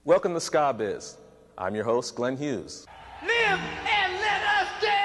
Welcome to Ska Biz. I'm your host, Glenn Hughes. Live and let us dance.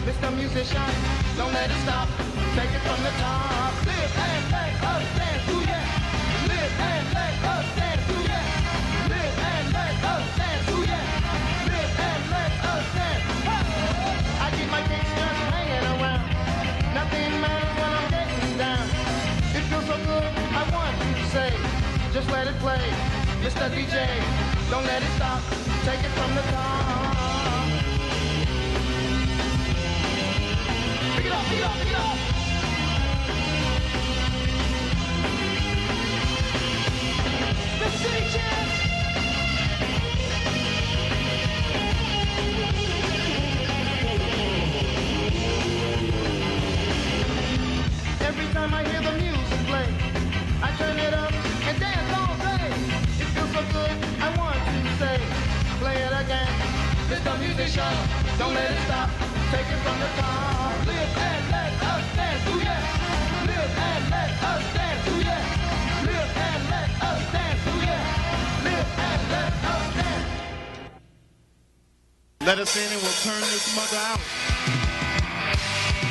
Mr. Musician, don't let it stop. Take it from the top. Live and let us dance, ooh yeah. Live and let us dance, ooh yeah. Live and let us dance, ooh yeah. Live and let us dance. Oh. I keep my kicks just hanging around. Nothing matters when I'm getting down. It feels so good, I want to say, just let it play. Mr. DJ, don't let it stop. Take it from the top. Pick it up, pick it up, pick it up. The City Champs. Every time I hear the music play, I turn it up and dance all day. It feels so good, I want to say, play it again. Mr. Musician, don't let it stop. Take it from the top. Live and let us dance, ooh yeah. Live and let us dance, ooh yeah. Live and let us dance, ooh yeah. Live and let us dance. Let us in and we'll turn this mother out.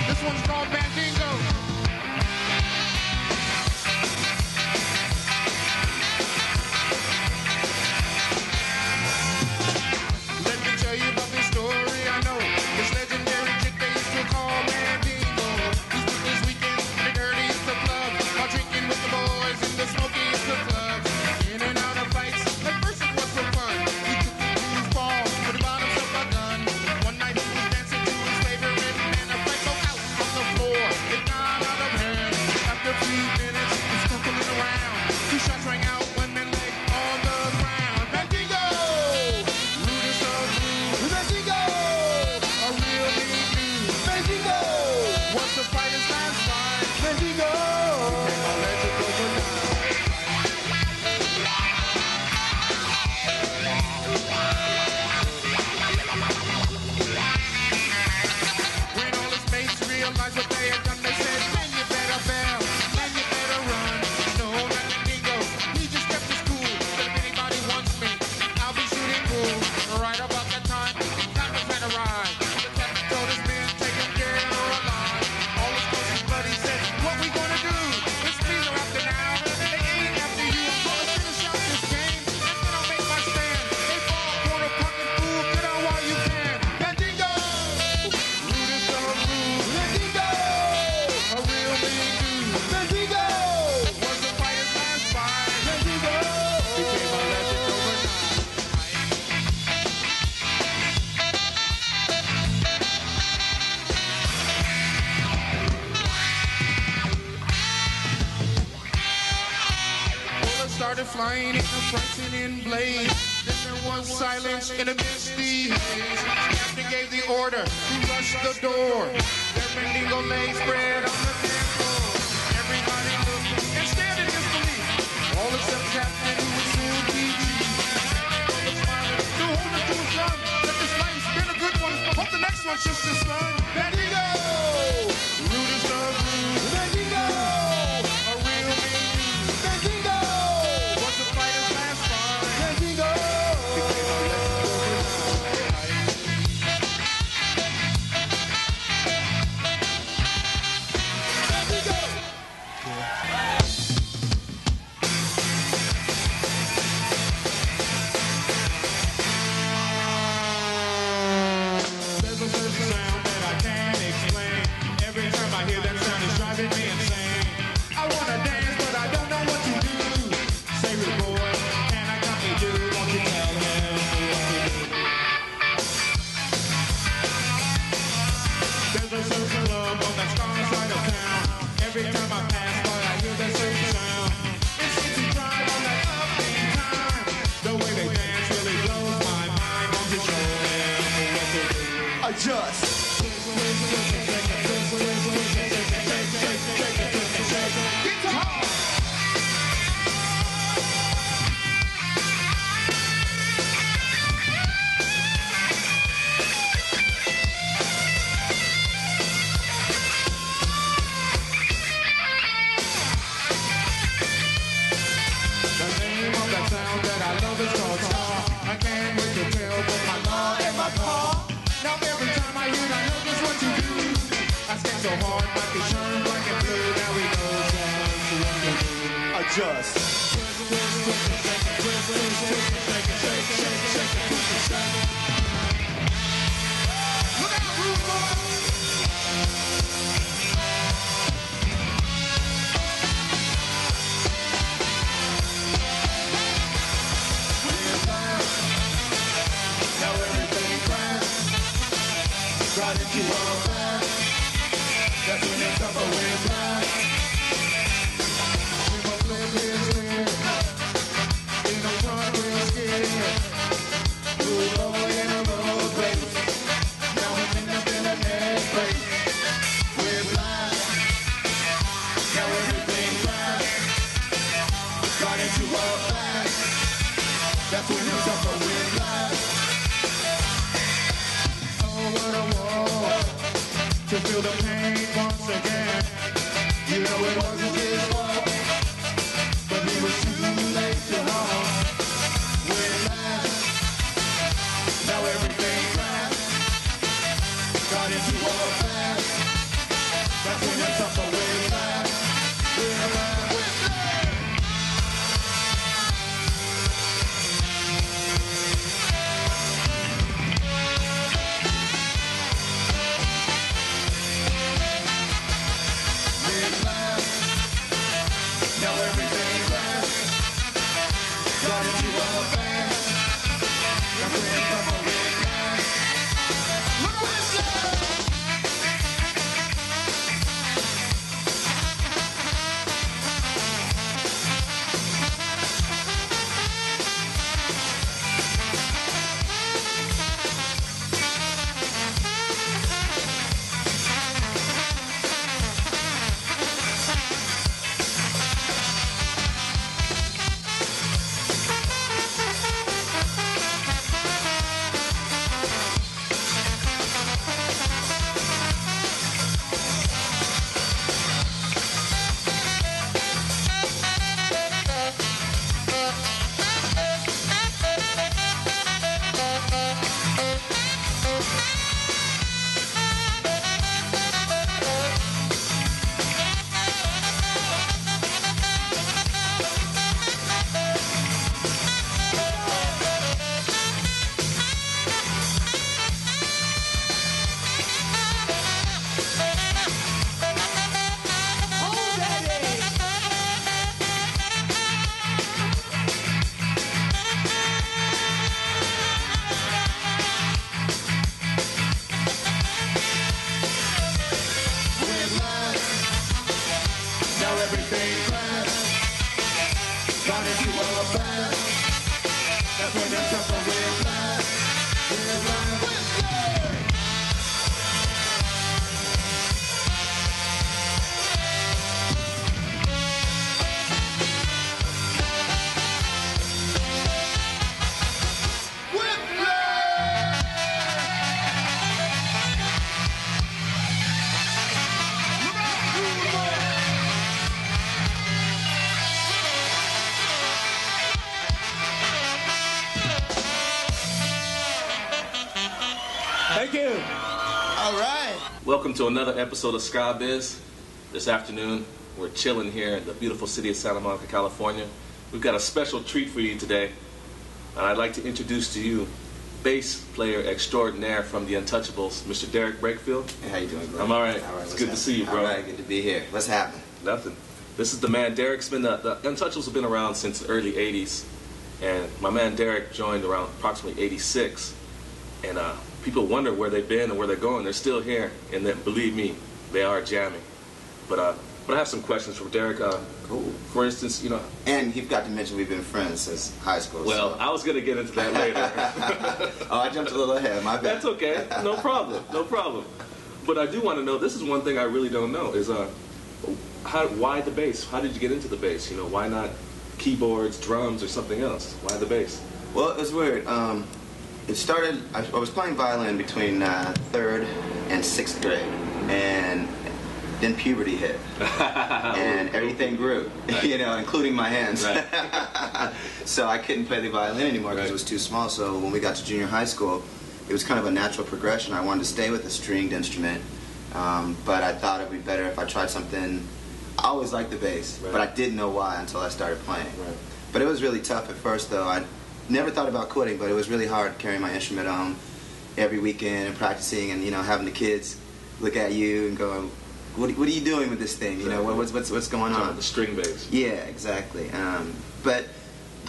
This one's called Bandingo. Let me tell you about this story I know. This legendary chick they used to call Bandingo. He spent his weekends in the dirtiest of clubs, while drinking with the boys in the smokiest of clubs. In and out of fights, at first it was for fun. He took the blues ball for the bottoms of a gun. One night he was dancing to his favorite and a fight broke out on the floor. It got out of hand. After a few minutes, he's stumbling around. Two shots rang out, one man leg on the ground. Bandingo! Rudest of rude. Bandingo! A real mean dude. Bandingo! Once the fighter's last fight. Bandingo! Became a legend overnight. When all his mates realized what they had done, they said, man, you better bail, man, you better run. No, not Bandingo, he just kept his cool. Said if anybody wants me, I'll be shooting pool. Right about that time, time was had arrived. The captain told his men, take him dead or alive. All his closest buddies said, what we gonna do? It's me they're after now, they ain't after you. So let's finish out this game, and then I'll make my stand. They fall, corner pocket fool, get out while you can. Bandingo! Rudest of rude. Bandingo! A real mean dude. Bandingo! Was the fighter's last fight. Bandingo! Became a legend overnight. Bullets started flying in the front and in blaze. Then there was silence in the misty haze. Captain gave the order to rush the door. Their Bandingo lay spread on the dance floor. Everybody looked and stared in disbelief. All except Captain, who would soon be chief. Bandingo was smiling, to hold it to his gun. Let this life's been a good one. Hope the next one's just as fun. Bandingo! Rudest of rude. Bandingo! A real mean dude. Bandingo! Was the fighter's last fight. Bandingo! Became a legend overnight. Bandingo! There's a certain sound that I can't explain. Every time I hear that sound, it's driving me insane. I wanna dance, but I don't know what to do. Say, rude boy, can I copy you? Won't you tell him what to do? There's a certain club on that star side of town. Adjust. Adjust. Look out, rude boy. Now everything crash. Got into all that. That's when it's up with flash. That's when it's up with life. Oh, what a war to feel the pain once again. You know it wasn't his fault, but he was too late to harm. With life, now everything's right. Got into all fast. That's when it's up with life. With life. Thank you. All right. Welcome to another episode of Ska Biz. This afternoon, we're chilling here in the beautiful city of Santa Monica, California. We've got a special treat for you today. And I'd like to introduce to you bass player extraordinaire from the Untouchables, Mr. Derek Brakefield. Hey, how you doing, bro? I'm all right. It's good to see you, bro. All right, good to be here. What's happening? Nothing. This is the man. Derek's been the Untouchables have been around since the early '80s, and my man Derek joined around approximately '86. And people wonder where they've been and where they're going. They're still here, and then, believe me, they are jamming. But I have some questions for Derek. Cool. For instance, you know. And you've got to mention we've been friends since high school. Well, so. I was gonna get into that later. Oh, I jumped a little ahead. My bad. That's okay. No problem. No problem. But I do want to know. This is one thing I really don't know. Is why the bass? How did you get into the bass? You know, why not keyboards, drums, or something else? Why the bass? Well, it was weird. It started. I was playing violin between 3rd and 6th grade, and then puberty hit, and everything grew, right. You know, including my hands. Right. So I couldn't play the violin anymore because Right. it was too small. So when we got to junior high school, it was kind of a natural progression. I wanted to stay with a stringed instrument, but I thought it would be better if I tried something. I always liked the bass, Right. but I didn't know why until I started playing. Right. But it was really tough at first, though. I never thought about quitting, but it was really hard carrying my instrument on every weekend and practicing, and you know, having the kids look at you and go, What are you doing with this thing? You know, what's going on? The string bass. Yeah, exactly. But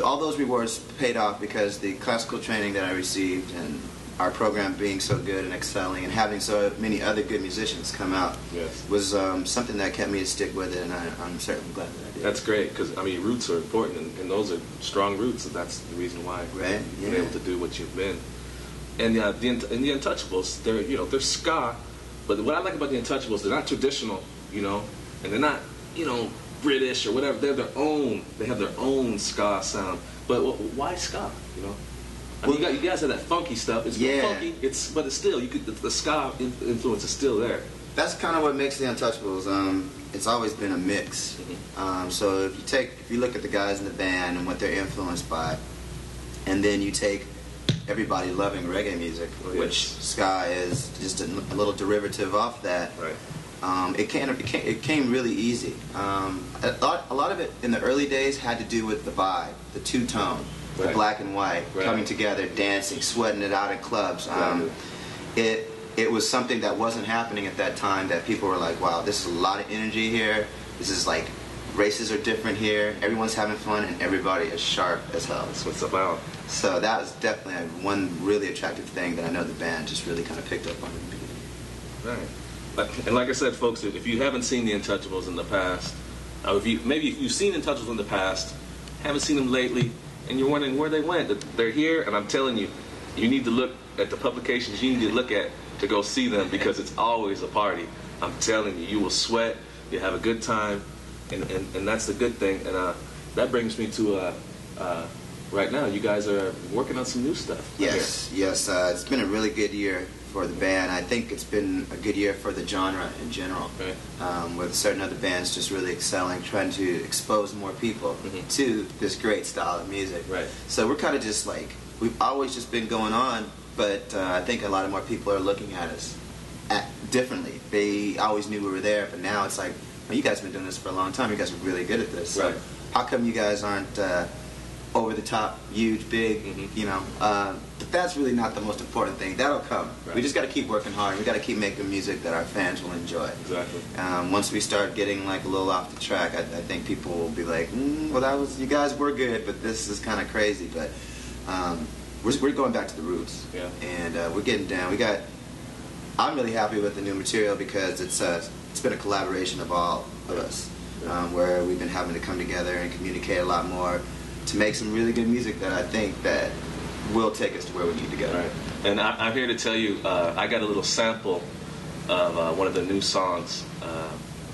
all those rewards paid off because the classical training that I received and our program being so good and excelling and having so many other good musicians come out Yes. was something that kept me to stick with it, and I'm certainly glad that I did. That's great because I mean roots are important, and those are strong roots, and that's the reason why Right, you've been yeah. able to do what you've been. And the Untouchables, they're ska, but what I like about the Untouchables, they're not traditional, you know, and they're not, you know, British or whatever. They're their own. They have their own ska sound. But why ska? You know, I mean, you guys have that funky stuff. It's Yeah. funky. But it's still the ska influence is still there. That's kind of what makes the Untouchables. It's always been a mix. So if you look at the guys in the band and what they're influenced by, and then you take everybody loving reggae music, Oh, yes. which ska is just a little derivative off that. Right. It came really easy. A lot of it in the early days had to do with the vibe, the two-tone, the Right. black and white, Right. coming together, dancing, sweating it out in clubs. Right. It was something that wasn't happening at that time, that people were like, wow, this is a lot of energy here. This is like, races are different here. Everyone's having fun and everybody is sharp as hell. That's what it's about. So that was definitely one really attractive thing that I know the band just really kind of picked up on. Right. And like I said, folks, if you haven't seen the Untouchables in the past, if you've seen Untouchables in the past, haven't seen them lately, and you're wondering where they went, they're here, and I'm telling you, you need to look at the publications you need to look at to go see them because it's always a party. I'm telling you, you will sweat, you have a good time, and that's the good thing. And that brings me to right now, you guys are working on some new stuff. Yes. It's been a really good year for the band. I think it's been a good year for the genre in general, Right. with certain other bands just really excelling, trying to expose more people to this great style of music. Right. So we're kind of just like, we've always just been going on, but I think a lot of more people are looking at us differently. They always knew we were there, but now it's like, well, you guys have been doing this for a long time. You guys are really good at this. So Right. how come you guys aren't over the top, huge, big, you know? But that's really not the most important thing. That'll come. Right. We just got to keep working hard. We got to keep making music that our fans will enjoy. Exactly. Once we start getting like a little off the track, I think people will be like, well, you guys were good, but this is kind of crazy. But we're going back to the roots. Yeah. And we're getting down. I'm really happy with the new material because it's been a collaboration of all of us, where we've been having to come together and communicate a lot more to make some really good music that I think that will take us to where we need to go. Right. And I'm here to tell you, I got a little sample of one of the new songs a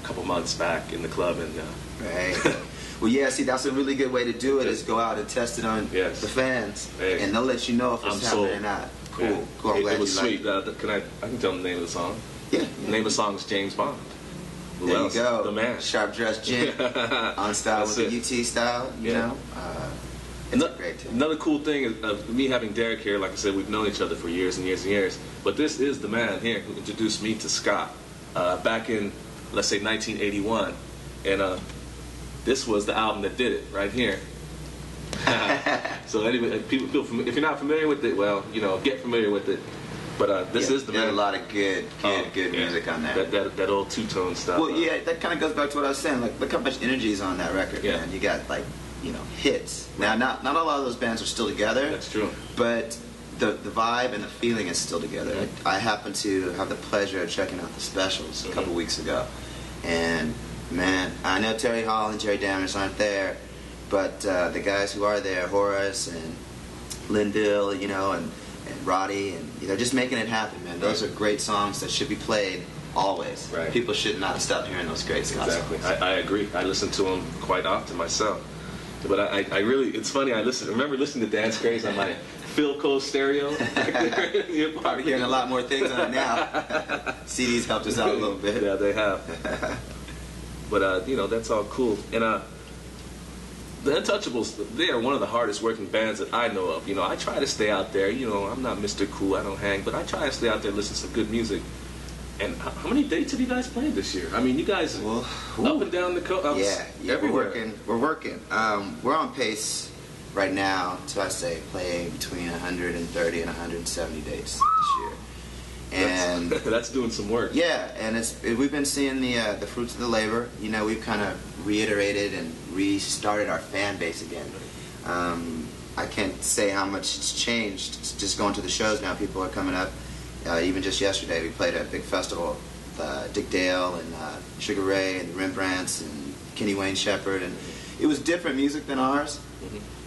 couple months back in the club, and Right. Well, yeah. See, that's a really good way to do it. Is go out and test it on Yes. the fans, Hey. and they'll let you know if it's I'm happening sold. or not. Cool. Yeah. Cool. I'm glad It was you sweet. like it. I can tell them the name of the song. Yeah. The name of the song is James Bond. Who There else? you go. The man. Sharp dressed gent on style That's with the it. UT style. You Yeah. know. It's a great tune. Another cool thing is me having Derek here. Like I said, we've known each other for years and years and years. But this is the man here who introduced me to ska back in, let's say, 1981, and this was the album that did it right here. So anyway, people feel if you're not familiar with it, well, you know, get familiar with it. But this is the There's man. a lot of good Yeah. music on there. That old two-tone stuff. Well, yeah, that kind of goes back to what I was saying. Like, look how much energy is on that record, Yeah. man. You got like, hits. Now, not a lot of those bands are still together. That's true. But the vibe and the feeling is still together. Mm-hmm. I happened to have the pleasure of checking out the specials a couple weeks ago, and Man, I know Terry Hall and Jerry Dammers aren't there, but the guys who are there, Horace and Linville, you know, and Roddy, and they're just making it happen, man. Those are great songs that should be played always. Right. People should not stop hearing those great songs. Exactly. I agree. I listen to them quite often myself. But I really, it's funny, I remember listening to Dance Craze on my Philco stereo. Probably hearing a lot more things on it now. CDs helped us out a little bit. Yeah, they have. But, you know, that's all cool. And the Untouchables, they are one of the hardest working bands that I know of. You know, I try to stay out there. You know, I'm not Mr. Cool, I don't hang, but I try to stay out there and listen to some good music. And how many dates have you guys played this year? I mean, you guys up and down the coast. Yeah, everywhere. We're working. We're on pace right now to, I say, play between 130 and 170 dates this year. And that's doing some work. Yeah, and we've been seeing the fruits of the labor. You know, we've kind of reiterated and restarted our fan base again. I can't say how much it's changed. It's just going to the shows now. People are coming up. Even just yesterday, we played at a big festival. Dick Dale and Sugar Ray and the Rembrandts and Kenny Wayne Shepherd, and it was different music than ours,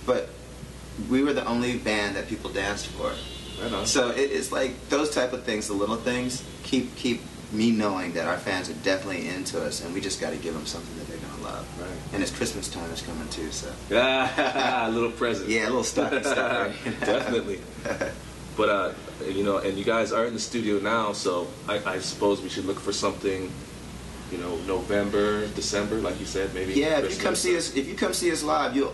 but we were the only band that people danced for. Right on. So it's like those type of things, the little things, keep me knowing that our fans are definitely into us, and we just got to give them something that they're gonna love. Right. And it's Christmas time is coming too, so A little present. yeah, a little stocking stuffer. Definitely. But you know, and you guys are in the studio now, so I suppose we should look for something, you know, November, December, like you said, maybe. Yeah, Christmas. if you come see us live, you'll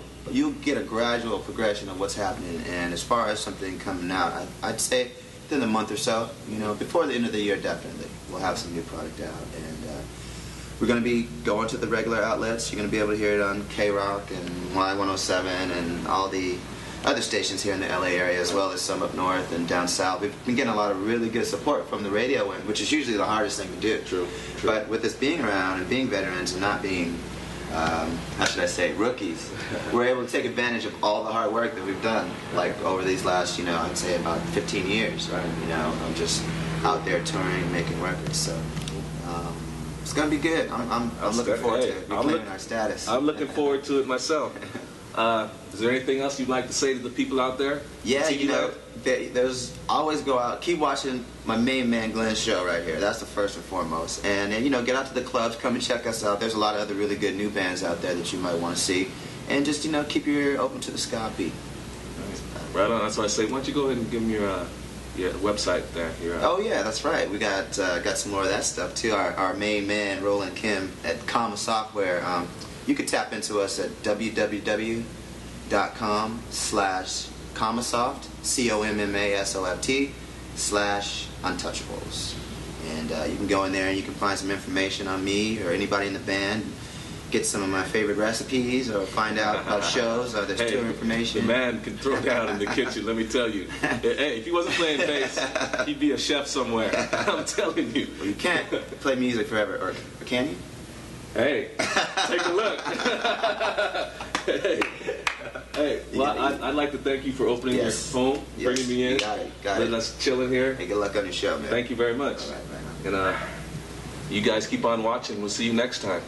get a gradual progression of what's happening. And as far as something coming out, I'd say within a month or so, you know, before the end of the year, definitely we'll have some new product out. And we're going to be going to the regular outlets. You're going to be able to hear it on K-Rock and Y107 and all the other stations here in the LA area, as well as some up north and down south. We've been getting a lot of really good support from the radio end, which is usually the hardest thing to do. True. But with us being around and being veterans and not being, how should I say, rookies, we're able to take advantage of all the hard work that we've done, like over these last, you know, I'd say about 15 years, right? You know, I'm just out there touring, making records, so it's gonna be good. I'm looking forward to reclaiming our status. I'm looking forward to it myself. Is there anything else you'd like to say to the people out there? Yeah, you know, there's always go out, keep watching my main man Glenn's show right here. That's the first and foremost. And then, you know, get out to the clubs, come and check us out. There's a lot of other really good new bands out there that you might want to see. And just, you know, keep your ear open to the ska beat. Right on. That's why I say, why don't you go ahead and give them your website there. Oh yeah, that's right. We got some more of that stuff too. Our main man Roland Kim at Comma Software. You can tap into us at www.com/commasoft COMMASOFT/untouchables, and you can go in there and you can find some information on me or anybody in the band. Get some of my favorite recipes or find out about shows or there's tour information. The man can throw down in the kitchen, let me tell you. Hey, if he wasn't playing bass, he'd be a chef somewhere. I'm telling you. Well, you can't play music forever, or can you? Hey, take a look. Hey, well, I'd like to thank you for opening your phone, bringing me in, letting us chill in here. Hey, good luck on your show, man. Thank you very much. All right, right on. And you guys keep on watching. We'll see you next time.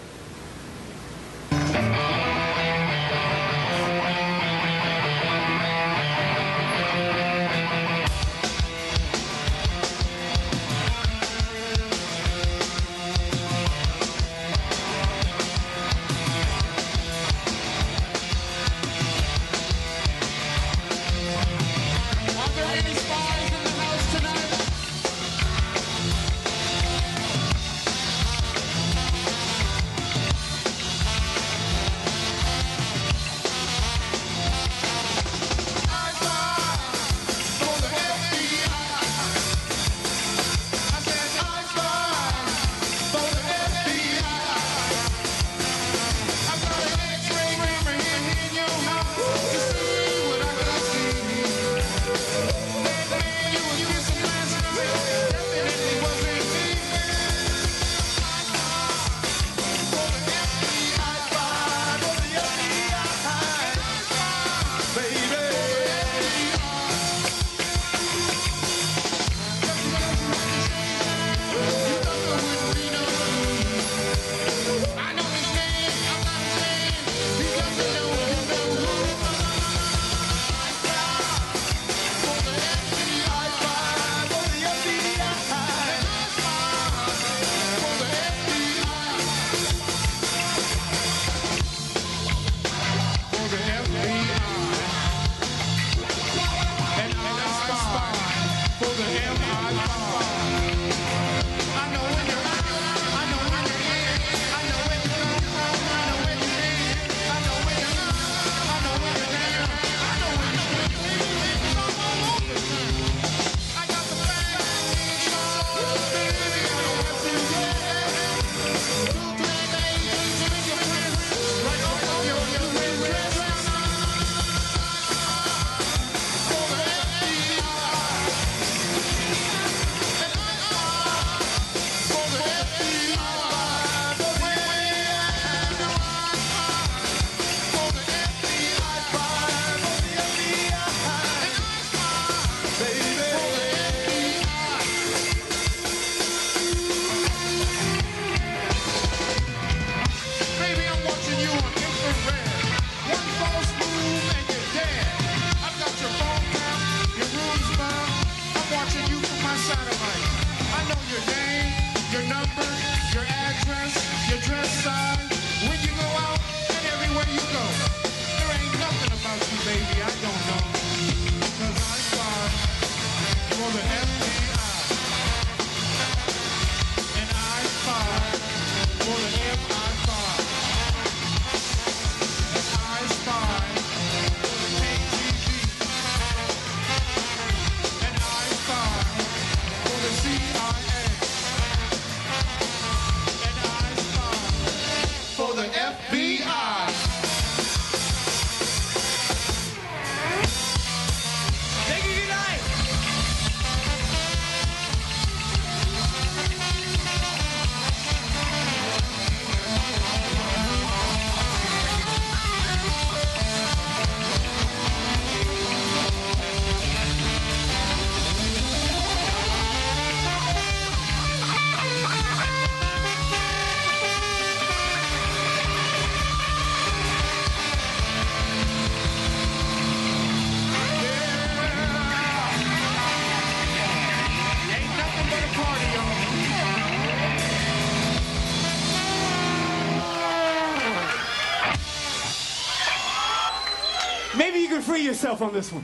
free yourself on this one.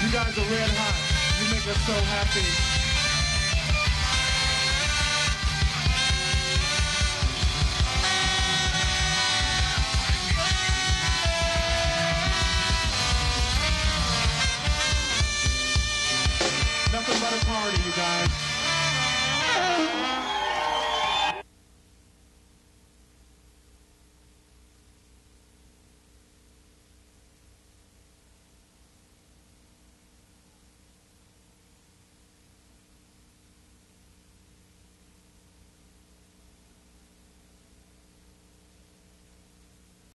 You guys are red hot. You make us so happy. Nothing but a party, you guys.